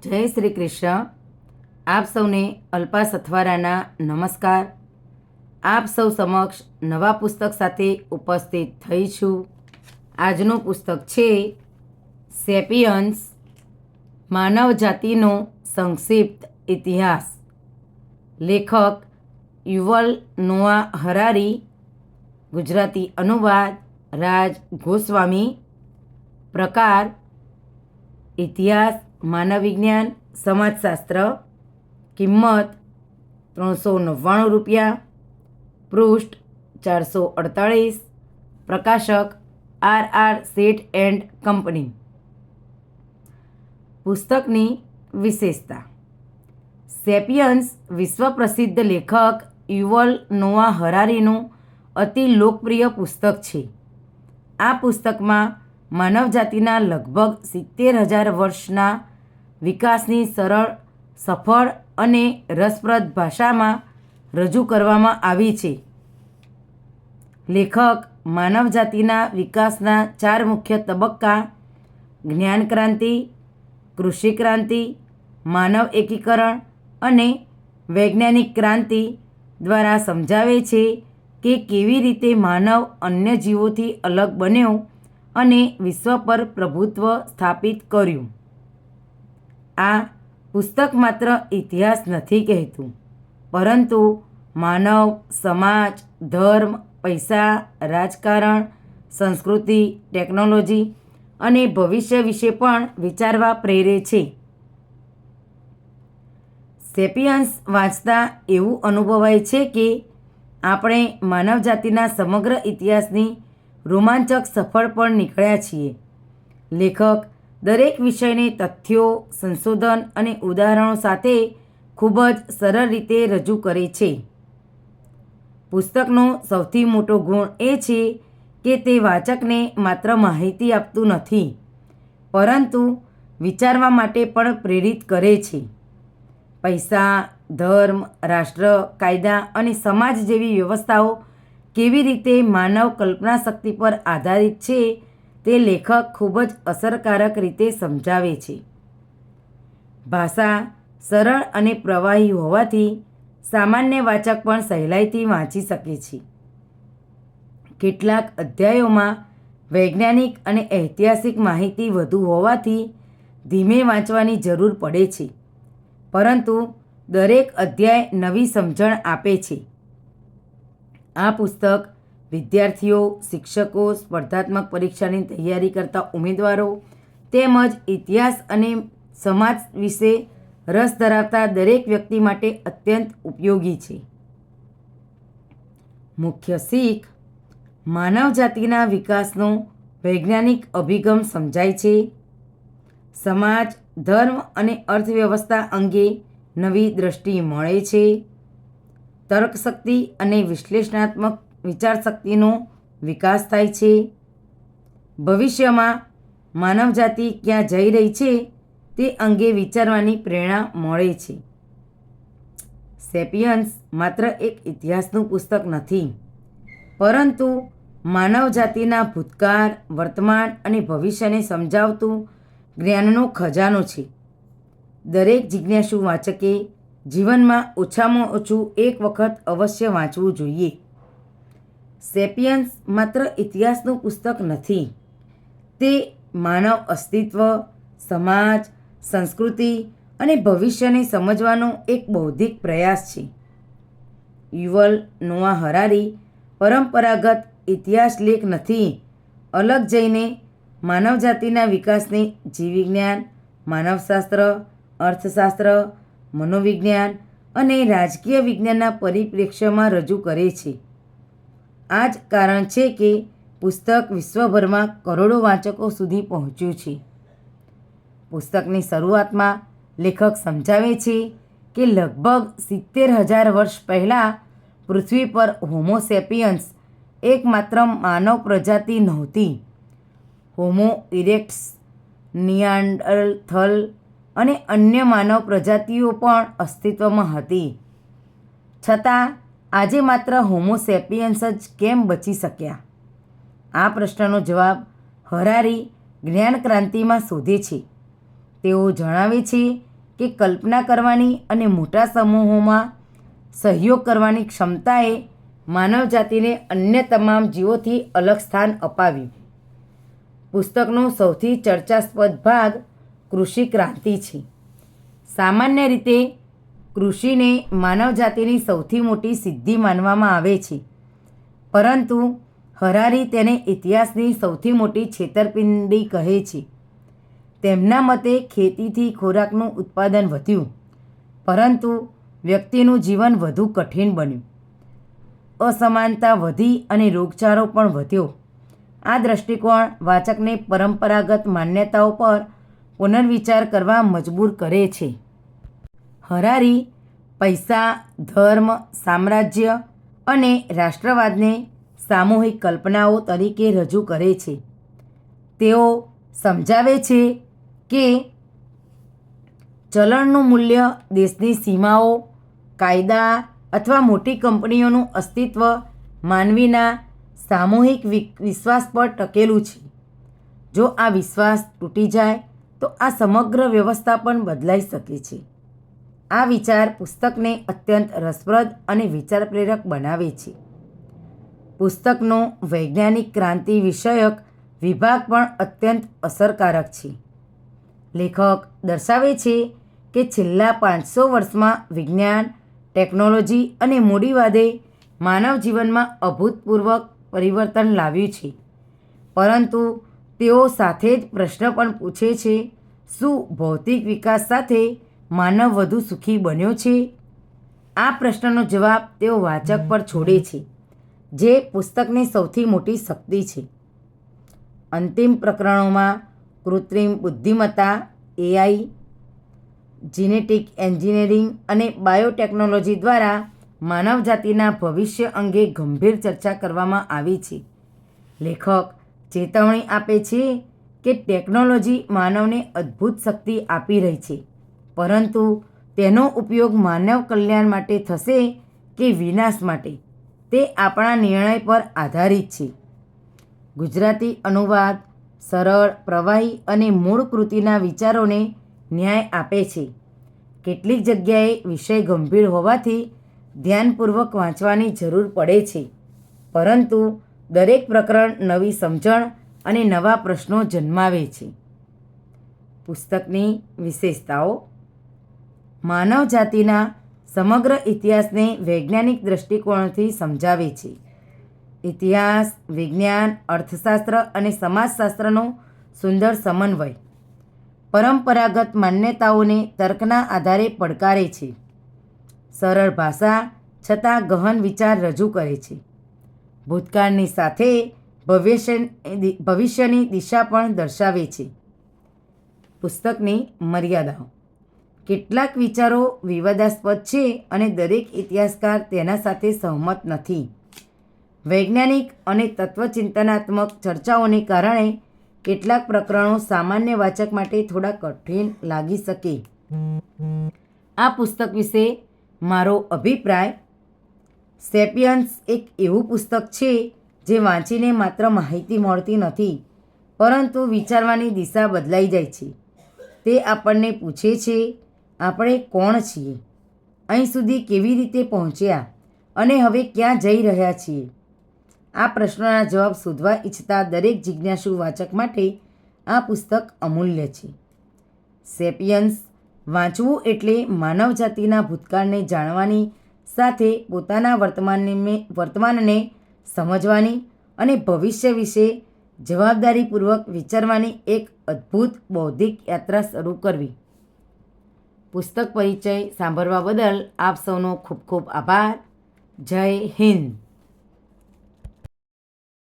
જય શ્રી કૃષ્ણ. આપ સૌને અલ્પા સથવારાના નમસ્કાર. આપ સૌ સમક્ષ નવા પુસ્તક સાથે ઉપસ્થિત થઈ છું. આજનું પુસ્તક છે સેપિયન્સ, માનવ જાતિનો સંક્ષિપ્ત ઇતિહાસ. લેખક યુવલ નોઆ હરારી. ગુજરાતી અનુવાદ રાજ ગોસ્વામી. પ્રકાર ઇતિહાસ, માનવ વિજ્ઞાન, સમાજશાસ્ત્ર. કિંમત 399 રૂપિયા. પૃષ્ઠ 448. પ્રકાશક RR શેઠ એન્ડ કંપની. પુસ્તકની વિશેષતા. સેપિયન્સ વિશ્વ પ્રસિદ્ધ લેખક યુવલ નોઆ હરારીનું અતિ લોકપ્રિય પુસ્તક છે. આ પુસ્તકમાં માનવજાતિના લગભગ 70,000 વર્ષના વિકાસની સરળ, સફળ અને રસપ્રદ ભાષામાં રજૂ કરવામાં આવી છે. લેખક માનવજાતિના વિકાસના 4 મુખ્ય તબક્કા જ્ઞાન ક્રાંતિ, કૃષિ ક્રાંતિ, માનવ એકીકરણ અને વૈજ્ઞાનિક ક્રાંતિ દ્વારા સમજાવે છે કે કેવી રીતે માનવ અન્ય જીવોથી અલગ બન્યો અને વિશ્વ પર પ્રભુત્વ સ્થાપિત કર્યું. આ પુસ્તક માત્ર ઇતિહાસ નથી કહેતું, પરંતુ માનવ, સમાજ, ધર્મ, પૈસા, રાજકારણ, સંસ્કૃતિ, ટેકનોલોજી અને ભવિષ્ય વિશે પણ વિચારવા પ્રેરે છે. સેપિયન્સ વાંચતા એવું અનુભવાય છે કે આપણે માનવજાતિના સમગ્ર ઇતિહાસની રોમાંચક સફર પર નીકળ્યા છીએ. લેખક દરેક વિષયને તથ્યો, સંશોધન અને ઉદાહરણો સાથે ખૂબ જ સરળ રીતે રજૂ કરે છે. પુસ્તકનો સૌથી મોટો ગુણ એ છે કે તે વાચકને માત્ર માહિતી આપતું નથી, પરંતુ વિચારવા માટે પણ પ્રેરિત કરે છે. પૈસા, ધર્મ, રાષ્ટ્ર, કાયદા અને સમાજ જેવી વ્યવસ્થાઓ કેવી રીતે માનવ કલ્પના શક્તિ પર આધારિત છે તે લેખક ખૂબ જ અસરકારક રીતે સમજાવે છે. ભાષા સરળ અને પ્રવાહી હોવાથી સામાન્ય વાચક પણ સહેલાઈથી વાંચી શકે છે. કેટલાક અધ્યાયોમાં વૈજ્ઞાનિક અને ઐતિહાસિક માહિતી વધુ હોવાથી ધીમે વાંચવાની જરૂર પડે છે, પરંતુ દરેક અધ્યાય નવી સમજણ આપે છે. આ પુસ્તક વિદ્યાર્થીઓ, શિક્ષકો, સ્પર્ધાત્મક પરીક્ષાની તૈયારી કરતા ઉમેદવારો તેમજ ઇતિહાસ અને સમાજ વિશે રસ ધરાવતા દરેક વ્યક્તિ માટે અત્યંત ઉપયોગી છે. મુખ્ય શીખ. માનવજાતિના વિકાસનો વૈજ્ઞાનિક અભિગમ સમજાય છે. સમાજ, ધર્મ અને અર્થવ્યવસ્થા અંગે નવી દ્રષ્ટિ મળે છે. તર્કશક્તિ અને વિશ્લેષણાત્મક વિચારશક્તિનો વિકાસ થાય છે. ભવિષ્યમાં માનવજાતિ ક્યાં જઈ રહી છે તે અંગે વિચારવાની પ્રેરણા મળે છે. સેપિયન્સ માત્ર એક ઇતિહાસનું પુસ્તક નથી, પરંતુ માનવજાતિના ભૂતકાળ, વર્તમાન અને ભવિષ્યને સમજાવતું જ્ઞાનનો ખજાનો છે. દરેક જિજ્ઞાસુ વાચકે જીવનમાં ઓછામાં ઓછું એક વખત અવશ્ય વાંચવું જોઈએ. સેપિયન્સ માત્ર ઇતિહાસનું પુસ્તક નથી, તે માનવ અસ્તિત્વ, સમાજ, સંસ્કૃતિ અને ભવિષ્યને સમજવાનો એક બૌદ્ધિક પ્રયાસ છે. યુવલ નોઆ હરારી પરંપરાગત ઇતિહાસ લેખ નથી અલગ જઈને માનવજાતિના વિકાસને જીવવિજ્ઞાન, માનવશાસ્ત્ર, અર્થશાસ્ત્ર, મનોવિજ્ઞાન અને રાજકીય વિજ્ઞાનના પરિપ્રેક્ષ્યમાં રજૂ કરે છે. આ જ કારણ છે કે પુસ્તક વિશ્વભરમાં કરોડો વાચકો સુધી પહોંચ્યું છે. પુસ્તકની શરૂઆતમાં લેખક સમજાવે છે કે લગભગ 70,000 વર્ષ પહેલાં પૃથ્વી પર હોમો સેપિયન્સ એકમાત્ર માનવ પ્રજાતિ નહોતી. હોમો ઇરેક્ટસ, નિયાન્ડરથલ અને અન્ય માનવ પ્રજાતિઓ પણ અસ્તિત્વમાં હતી. છતાં આજે માત્ર હોમો સેપિયન્સ જ કેમ બચી શક્યા? આ પ્રશ્નનો જવાબ હરારી જ્ઞાન ક્રાંતિમાં શોધે છે. તેઓ જણાવે છે કે કલ્પના કરવાની અને મોટા સમૂહોમાં સહયોગ કરવાની ક્ષમતાએ માનવજાતિને અન્ય તમામ જીવોથી અલગ સ્થાન અપાવ્યું. પુસ્તકનો સૌથી ચર્ચાસ્પદ ભાગ કૃષિ ક્રાંતિ છે. સામાન્ય રીતે કૃષિને માનવજાતિની સૌથી મોટી સિદ્ધિ માનવામાં આવે છે, પરંતુ હરારી તેને ઇતિહાસની સૌથી મોટી છેતરપિંડી કહે છે. તેમના મતે ખેતીથી ખોરાકનું ઉત્પાદન વધ્યું, પરંતુ વ્યક્તિનું જીવન વધુ કઠિન બન્યું. અસમાનતા વધી અને રોગચાળો પણ વધ્યો. આ દૃષ્ટિકોણ વાચકને પરંપરાગત માન્યતાઓ પર પુનર્વિચાર કરવા મજબૂર કરે છે. હરારી પૈસા, ધર્મ, સામ્રાજ્ય અને રાષ્ટ્રવાદને સામૂહિક કલ્પનાઓ તરીકે રજૂ કરે છે. તેઓ સમજાવે છે કે ચલણનું મૂલ્ય દેશની સીમાઓ, કાયદા અથવા મોટી કંપનીઓનું અસ્તિત્વ માનવીના સામૂહિક વિશ્વાસ પર ટકેલું છે. જો આ વિશ્વાસ તૂટી જાય તો આ સમગ્ર વ્યવસ્થા પણ બદલાઈ શકે છે. આ વિચાર પુસ્તકને અત્યંત રસપ્રદ અને વિચારપ્રેરક બનાવે છે. પુસ્તકનો વૈજ્ઞાનિક ક્રાંતિ વિષયક વિભાગ પણ અત્યંત અસરકારક છે. લેખક દર્શાવે છે કે છેલ્લા 500 વર્ષમાં વિજ્ઞાન, ટેકનોલોજી અને મૂડીવાદે માનવ જીવનમાં અભૂતપૂર્વ પરિવર્તન લાવ્યું છે, પરંતુ તેઓ સાથે જ પ્રશ્ન પણ પૂછે છે, શું ભૌતિક વિકાસ સાથે માનવ વધુ સુખી બન્યો છે? આ પ્રશ્નનો જવાબ તેઓ વાચક પર છોડે છે, જે પુસ્તકની સૌથી મોટી શક્તિ છે. અંતિમ પ્રકરણોમાં કૃત્રિમ બુદ્ધિમત્તા, AI, જીનેટિક એન્જિનિયરિંગ અને બાયોટેકનોલોજી દ્વારા માનવજાતિના ભવિષ્ય અંગે ગંભીર ચર્ચા કરવામાં આવી છે. લેખક ચેતવણી આપે છે કે ટેકનોલોજી માનવને અદ્ભુત શક્તિ આપી રહી છે, પરંતુ તેનો ઉપયોગ માનવ કલ્યાણ માટે થશે કે વિનાશ માટે, તે આપણા નિર્ણય પર આધારિત છે. ગુજરાતી અનુવાદ સરળ, પ્રવાહી અને મૂળ કૃતિના વિચારોને ન્યાય આપે છે. કેટલીક જગ્યાએ વિષય ગંભીર હોવાથી ધ્યાનપૂર્વક વાંચવાની જરૂર પડે છે, પરંતુ દરેક પ્રકરણ નવી સમજણ અને નવા પ્રશ્નો જન્માવે છે. પુસ્તકની વિશેષતાઓ: માનવજાતિના સમગ્ર ઇતિહાસને વૈજ્ઞાનિક દૃષ્ટિકોણથી સમજાવે છે. ઇતિહાસ, વિજ્ઞાન, અર્થશાસ્ત્ર અને સમાજશાસ્ત્રનો સુંદર સમન્વય. પરંપરાગત માન્યતાઓને તર્કના આધારે પડકારે છે. સરળ ભાષા છતાં ગહન વિચાર રજૂ કરે છે. ભૂતકાળની સાથે ભવિષ્યની દિશા પણ દર્શાવે છે. પુસ્તકની મર્યાદાઓ: કેટલાક વિચારો વિવાદાસ્પદ છે અને દરેક ઇતિહાસકાર તેના સાથે સહમત નથી. વૈજ્ઞાનિક અને તત્વચિંતનાત્મક ચર્ચાઓને કારણે કેટલાક પ્રકરણો સામાન્ય વાચક માટે થોડા કઠિન લાગી શકે. આ પુસ્તક વિશે મારો અભિપ્રાય: સેપિયન્સ એક એવું પુસ્તક છે જે વાંચીને માત્ર માહિતી મળતી નથી, પરંતુ વિચારવાની દિશા બદલાઈ જાય છે. તે આપણને પૂછે છે, આપણે કોણ છીએ, અહીં સુધી કેવી રીતે પહોંચ્યા અને હવે ક્યાં જઈ રહ્યા છીએ? આ પ્રશ્નોના જવાબ શોધવા ઈચ્છતા દરેક જિજ્ઞાસુ વાચક માટે આ પુસ્તક અમૂલ્ય છે. સેપિયન્સ વાંચવું એટલે માનવજાતિના ભૂતકાળને જાણવાની સાથે પોતાના વર્તમાનને સમજવાની અને ભવિષ્ય વિશે જવાબદારીપૂર્વક વિચારવાની એક અદ્ભુત બૌદ્ધિક યાત્રા શરૂ કરવી. પુસ્તક પરિચય સાંભળવા બદલ આપ સૌનો ખૂબ ખૂબ આભાર. જય હિન્દ.